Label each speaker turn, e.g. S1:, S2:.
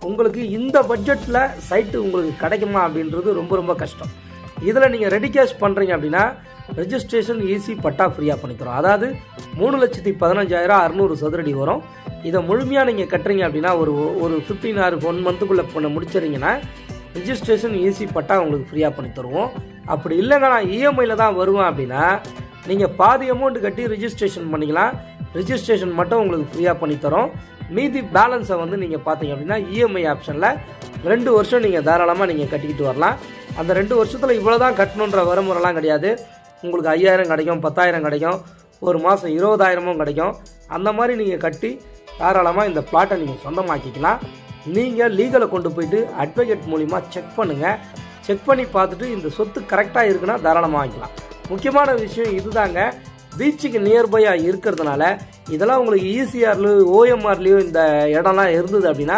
S1: உங்களுக்கு இந்த பட்ஜெட்டில் சைட்டு உங்களுக்கு கிடைக்குமா அப்படின்றது ரொம்ப ரொம்ப கஷ்டம். இதில் நீங்கள் ரெடி கேஷ் பண்ணுறீங்க அப்படின்னா ரெஜிஸ்ட்ரேஷன் ஈஸி பட்டா ஃப்ரீயாக பண்ணித்தரோம். அதாவது 3,15,600 சதுரடி வரும். இதை முழுமையாக நீங்கள் கட்டுறீங்க அப்படின்னா ஒரு 15 ஆர் 1 மந்த்துக்குள்ளே பண்ண முடிச்சிட்டிங்கன்னா ரிஜிஸ்ட்ரேஷன் ஈஸி பட்டா உங்களுக்கு ஃப்ரீயாக பண்ணி தருவோம். அப்படி இல்லைங்க நான் இஎம்ஐயில் தான் வருவேன் அப்படின்னா நீங்கள் பாதி அமௌண்ட் கட்டி ரிஜிஸ்ட்ரேஷன் பண்ணிக்கலாம். ரிஜிஸ்ட்ரேஷன் மட்டும் உங்களுக்கு ஃப்ரீயாக பண்ணித்தரோம். மீதி பேலன்ஸை வந்து நீங்கள் பார்த்தீங்க அப்படின்னா இஎம்ஐ ஆப்ஷனில் 2 வருஷம் நீங்கள் தாராளமாக நீங்கள் கட்டிக்கிட்டு வரலாம். அந்த 2 வருஷத்தில் இவ்வளோ தான் கட்டணுன்ற வரமுறைலாம் கிடையாது. உங்களுக்கு 5,000 கிடைக்கும், 10,000 கிடைக்கும், ஒரு மாதம் 20,000 கிடைக்கும். அந்த மாதிரி நீங்கள் கட்டி தாராளமாக இந்த பிளாட்டை நீங்கள் சொந்தமாக்கிக்கலாம். நீங்கள் லீகலை கொண்டு போயிட்டு அட்வொகேட் மூலிமா செக் பண்ணுங்கள். செக் பண்ணி பார்த்துட்டு இந்த சொத்து கரெக்டாக இருக்குன்னா தாராளமாக வாங்கிக்கலாம். முக்கியமான விஷயம் இதுதாங்க, பீச்சுக்கு நியர்பையாக இருக்கிறதுனால இதெல்லாம் உங்களுக்கு ஈசிஆர்லையோ ஓஎம்ஆர்லேயோ இந்த இடம்லாம் இருந்தது அப்படின்னா